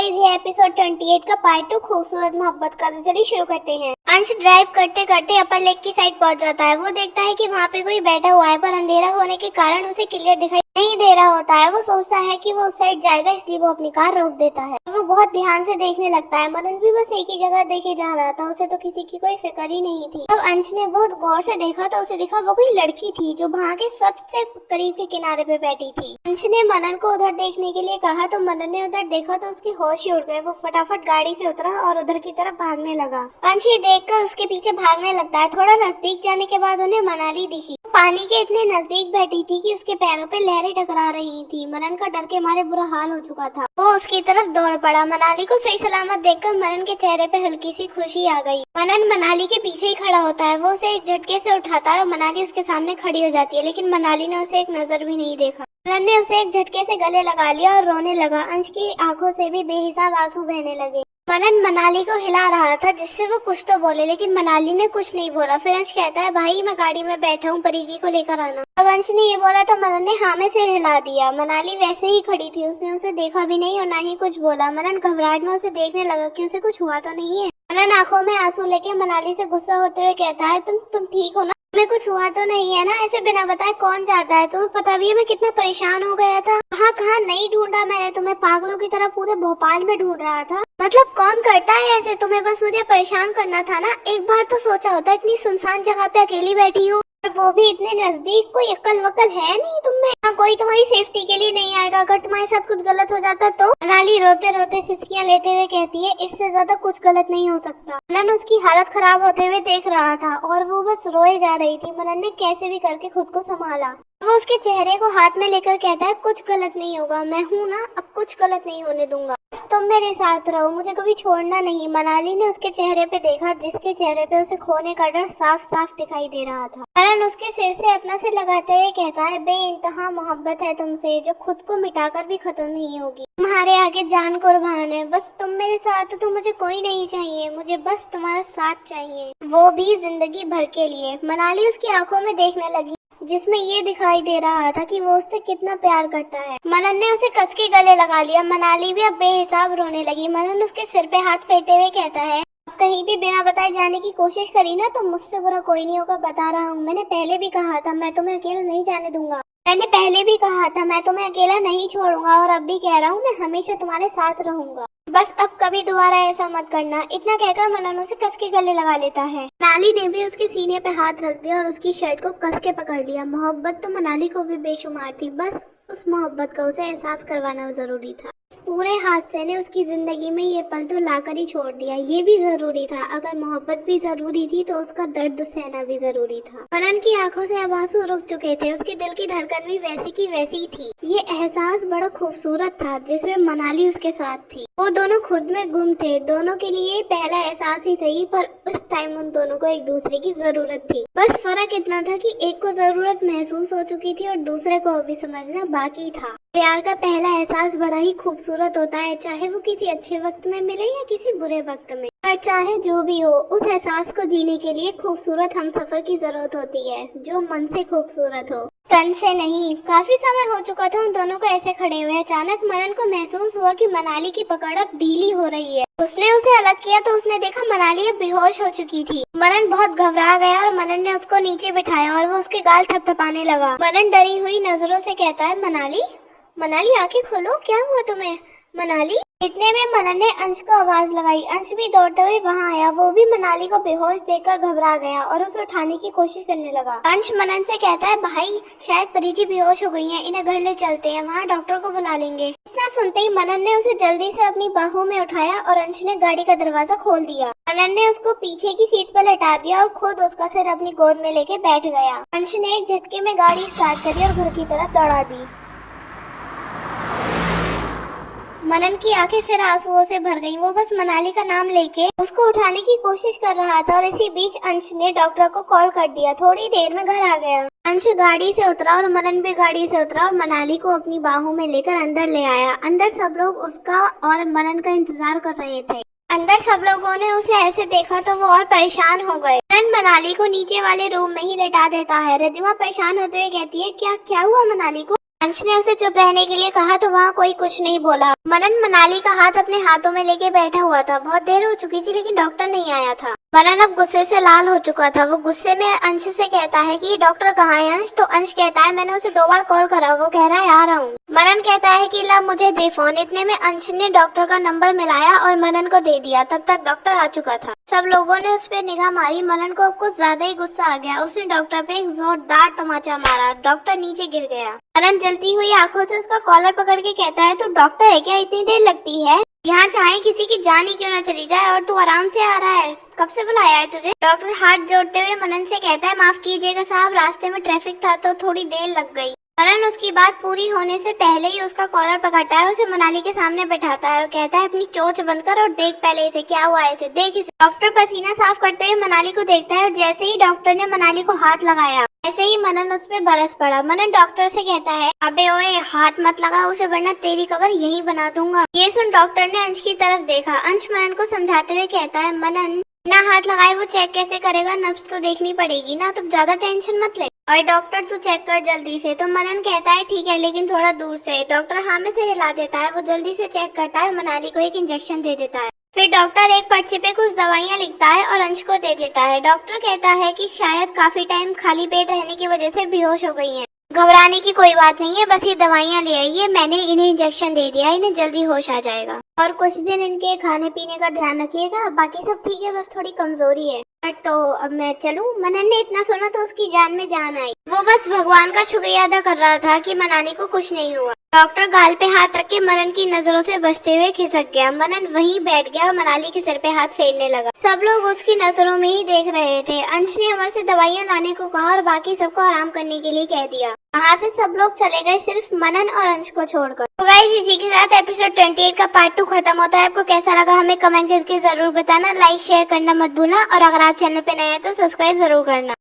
Guys, ये episode 28 का part 2 खूबसूरत मोहब्बत का। तो चलिए शुरू करते हैं। अंश ड्राइव करते करते अपर लेक की साइड पहुंच जाता है। वो देखता है कि वहाँ पे कोई बैठा हुआ है, पर अंधेरा होने के कारण उसे क्लियर दिखाई नहीं दे रहा होता है। वो सोचता है कि वो उस साइड जाएगा, इसलिए वो अपनी कार रोक देता है। वो बहुत ध्यान से देखने लगता है। मनन भी बस एक ही जगह देखे जा रहा था, उसे तो किसी की कोई फिक्र ही नहीं थी। जब अंश ने बहुत गौर से देखा तो उसे दिखा वो कोई लड़की थी जो वहाँ के सबसे करीब के किनारे पे बैठी थी। अंश ने मनन को उधर देखने के लिए कहा तो मनन ने उधर देखा तो उसके होश ही उड़ गए। वो फटाफट गाड़ी से उतरा और उधर की तरफ भागने लगा। अंश ये देखकर उसके पीछे भागने लगता है। थोड़ा नजदीक जाने के बाद उन्हें मनाली दिखी। पानी के इतने नजदीक बैठी थी कि उसके पैरों पे लहरें टकरा रही थी। मनन का डर के मारे बुरा हाल हो चुका था। वो उसकी तरफ दौड़ पड़ा। मनाली को सही सलामत देखकर मनन के चेहरे पे हल्की सी खुशी आ गई। मनन मनाली के पीछे ही खड़ा होता है। वो उसे एक झटके से उठाता है और मनाली उसके सामने खड़ी हो जाती है, लेकिन मनाली ने उसे एक नजर भी नहीं देखा। मनन ने उसे एक झटके से गले लगा लिया और रोने लगा। अंश की आंखों से भी बेहिसाब आंसू बहने लगे। मनन मनाली को हिला रहा था जिससे वो कुछ तो बोले, लेकिन मनाली ने कुछ नहीं बोला। फिर अंश कहता है, भाई मैं गाड़ी में बैठा हूँ, परी जी को लेकर आना। अब अंश ने ये बोला तो मनन ने हाँ में सिर हिला दिया। मनाली वैसे ही खड़ी थी, उसने उसे देखा भी नहीं और ना ही कुछ बोला। मनन घबराहट में उसे देखने लगा कि उसे कुछ हुआ तो नहीं है। मनन आंखों में आंसू लेके मनाली से गुस्सा होते हुए कहता है, तुम ठीक हो ना? तुम्हें कुछ हुआ तो नहीं है ना? ऐसे बिना बताए कौन जाता है? तुम्हें पता भी है मैं कितना परेशान हो गया था। कहाँ कहाँ नहीं ढूंढा मैंने तुम्हें, पागलों की तरह पूरे भोपाल में ढूंढ रहा था। मतलब कौन करता है ऐसे? तुम्हें बस मुझे परेशान करना था ना। एक बार तो सोचा होता, इतनी सुनसान जगह पे अकेली बैठी हो, वो भी इतने नजदीक। कोई अक्ल वक्ल है नहीं तुम्हें? हाँ, कोई तुम्हारी सेफ्टी के लिए नहीं आएगा। अगर तुम्हारे साथ कुछ गलत हो जाता तो? मनाली रोते रोते सिसकियां लेते हुए कहती है, इससे ज्यादा कुछ गलत नहीं हो सकता। मनन उसकी हालत खराब होते हुए देख रहा था और वो बस रोए जा रही थी। मनन ने कैसे भी करके खुद को संभाला। वो उसके चेहरे को हाथ में लेकर कहता है, कुछ गलत नहीं होगा, मैं हूँ ना, अब कुछ गलत नहीं होने दूंगा। तुम मेरे साथ रहो, मुझे कभी छोड़ना नहीं। मनाली ने उसके चेहरे पे देखा, जिसके चेहरे पे उसे खोने का डर साफ साफ दिखाई दे रहा था। मनन उसके सिर से अपना सिर लगाते हुए कहता है, बेइंतहा मोहब्बत है तुमसे, जो खुद को मिटाकर भी खत्म नहीं होगी। तुम्हारे आगे जान कुर्बान है। बस तुम मेरे साथ हो तो मुझे कोई नहीं चाहिए, मुझे बस तुम्हारा साथ चाहिए, वो भी जिंदगी भर के लिए। मनाली उसकी आंखों में देखने लगी, जिसमें ये दिखाई दे रहा था कि वो उससे कितना प्यार करता है। मनन ने उसे कस के गले लगा लिया। मनाली भी अब बेहिसाब रोने लगी। मनन उसके सिर पे हाथ फेरते हुए कहता है, कहीं भी बिना बताए जाने की कोशिश करी ना तो मुझसे बुरा कोई नहीं होगा, बता रहा हूँ। मैंने पहले भी कहा था, मैं तुम्हें अकेला नहीं जाने दूंगा। मैंने पहले भी कहा था, मैं तुम्हें अकेला नहीं छोड़ूंगा, और अब भी कह रहा हूँ, मैं हमेशा तुम्हारे साथ रहूंगा। बस अब कभी दोबारा ऐसा मत करना। इतना कहकर मनन उसे कस के गले लगा लेता है। मनाली ने भी उसके सीने पे हाथ रख दिया और उसकी शर्ट को कस के पकड़ लिया। मोहब्बत तो मनाली को भी बेशुमार थी, बस उस मोहब्बत का उसे एहसास करवाना जरूरी था। पूरे हादसे ने उसकी जिंदगी में ये पल तो लाकर ही छोड़ दिया। ये भी जरूरी था। अगर मोहब्बत भी जरूरी थी तो उसका दर्द सहना भी जरूरी था। मनन की आंखों से अब आंसू रुक चुके थे। उसके दिल की धड़कन भी वैसी की वैसी थी। ये एहसास बड़ा खूबसूरत था जिसमें मनाली उसके साथ थी। वो दोनों खुद में गुम थे। दोनों के लिए पहला एहसास ही सही, पर उस टाइम उन दोनों को एक दूसरे की जरूरत थी। बस फर्क इतना था कि एक को जरूरत महसूस हो चुकी थी और दूसरे को अभी समझना बाकी था। प्यार का पहला एहसास बड़ा ही खूबसूरत होता है, चाहे वो किसी अच्छे वक्त में मिले या किसी बुरे वक्त में। पर चाहे जो भी हो, उस एहसास को जीने के लिए खूबसूरत हमसफर की जरूरत होती है, जो मन से खूबसूरत हो, तन से नहीं। काफी समय हो चुका था उन दोनों को ऐसे खड़े हुए। अचानक मनन को महसूस हुआ कि मनाली की पकड़ अब ढीली हो रही है। उसने उसे अलग किया तो उसने देखा मनाली अब बेहोश हो चुकी थी। मनन बहुत घबरा गया और मनन ने उसको नीचे बिठाया और वो उसके गाल थपथपाने लगा। मनन डरी हुई नजरों से कहता है, मनाली, मनाली आंखें खोलो, क्या हुआ तुम्हें? मनाली। इतने में मनन ने अंश को आवाज लगाई। अंश भी दौड़ते हुए वहां आया। वो भी मनाली को बेहोश देखकर घबरा गया और उसे उठाने की कोशिश करने लगा। अंश मनन से कहता है, भाई शायद परी जी बेहोश हो गई हैं, इन्हें घर ले चलते हैं, वहाँ डॉक्टर को बुला लेंगे। इतना सुनते ही मनन ने उसे जल्दी से अपनी बाहों में उठाया और अंश ने गाड़ी का दरवाजा खोल दिया। मनन ने उसको पीछे की सीट पर लटा दिया और खुद उसका सिर अपनी गोद में लेके बैठ गया। अंश ने एक झटके में गाड़ी स्टार्ट करी और घर की तरफ दौड़ा दी। मनन की आंखें फिर आंसुओं से भर गईं। वो बस मनाली का नाम लेके उसको उठाने की कोशिश कर रहा था और इसी बीच अंश ने डॉक्टर को कॉल कर दिया। थोड़ी देर में घर आ गया। अंश गाड़ी से उतरा और मनन भी गाड़ी से उतरा और मनाली को अपनी बाहों में लेकर अंदर ले आया। अंदर सब लोग उसका और मनन का इंतजार कर रहे थे। अंदर सब लोगों ने उसे ऐसे देखा तो वो और परेशान हो गए। मनन मनाली को नीचे वाले रूम में ही लेटा देता है। रिद्धिमा परेशान होते हुए कहती है, क्या हुआ मनाली को? अंश ने उसे चुप रहने के लिए कहा तो वहाँ कोई कुछ नहीं बोला। मनन मनाली का हाथ अपने हाथों में लेके बैठा हुआ था। बहुत देर हो चुकी थी लेकिन डॉक्टर नहीं आया था। मनन अब गुस्से से लाल हो चुका था। वो गुस्से में अंश से कहता है कि डॉक्टर कहाँ है अंश? तो अंश कहता है मैंने उसे 2 बार कॉल करा, वो कह रहा है आ रहा हूँ। मनन कहता है कि ला मुझे दे फोन। इतने में अंश ने डॉक्टर का नंबर मिलाया और मनन को दे दिया। तब तक डॉक्टर आ चुका था। सब लोगों ने उस पर निगाह मारी। मनन को अब कुछ ज्यादा ही गुस्सा आ गया। उसने डॉक्टर पे एक जोरदार तमाचा मारा। डॉक्टर नीचे गिर गया। मनन जलती हुई आंखों से उसका कॉलर पकड़ के कहता है तू डॉक्टर है क्या? इतनी देर लगती है? यहाँ चाहे किसी की जान ही क्यों ना चली जाए और तू आराम से आ रहा है। कब से बुलाया है तुझे? डॉक्टर हाथ जोड़ते हुए मनन से कहता है माफ कीजिएगा साहब, रास्ते में ट्रैफिक था तो थोड़ी देर लग गई। मनन उसकी बात पूरी होने से पहले ही उसका कॉलर पकड़ता है, उसे मनाली के सामने बैठाता है और कहता है अपनी चोंच बंद कर और देख पहले इसे क्या हुआ है, इसे देख इसे। डॉक्टर पसीना साफ करते हुए मनाली को देखता है और जैसे ही डॉक्टर ने मनाली को हाथ लगाया ऐसे ही मनन उस पे बरस पड़ा। मनन डॉक्टर से कहता है अबे ओए हाथ मत लगा उसे वरना तेरी कबर यहीं बना दूंगा। ये सुन डॉक्टर ने अंश की तरफ देखा। अंश मनन को समझाते हुए कहता है मनन बिना हाथ लगाए वो चेक कैसे करेगा? नब्ज तो देखनी पड़ेगी ना, तुम ज्यादा टेंशन मत ले। और डॉक्टर तू चेक कर जल्दी से। तो मनन कहता है ठीक है लेकिन थोड़ा दूर से। डॉक्टर हाँ में से हिला देता है। वो जल्दी से चेक करता है, मनाली को एक इंजेक्शन दे देता है। फिर डॉक्टर एक पर्चे पे कुछ दवाइयाँ लिखता है और अंश को दे देता है। डॉक्टर कहता है कि शायद काफी टाइम खाली पेट रहने की वजह से बेहोश हो गई हैं। घबराने की कोई बात नहीं है, बस ये दवाइयाँ ले आइए, मैंने इन्हें इंजेक्शन दे दिया, इन्हें जल्दी होश आ जाएगा। और कुछ दिन इनके खाने पीने का ध्यान रखिएगा, बाकी सब ठीक है, बस थोड़ी कमजोरी है। तो अब मैं चलूं? मनन ने इतना सुना तो उसकी जान में जान आई। वो बस भगवान का शुक्रिया अदा कर रहा था कि मनाली को कुछ नहीं हुआ। डॉक्टर गाल पे हाथ रख के मनन की नजरों से बचते हुए खिसक गया। मनन वहीं बैठ गया और मनाली के सिर पे हाथ फेरने लगा। सब लोग उसकी नजरों में ही देख रहे थे। अंश ने अमर से दवाइयाँ लाने को कहा और बाकी सबको आराम करने के लिए कह दिया। वहाँ से सब लोग चले गए सिर्फ मनन और अंश को छोड़कर। तो गाइस इसी के साथ एपिसोड 28 का पार्ट 2 खत्म होता है। आपको कैसा लगा हमें कमेंट करके जरूर बताना। लाइक शेयर करना मत भूलना और अगर आप चैनल पे नए हैं तो सब्सक्राइब जरूर करना।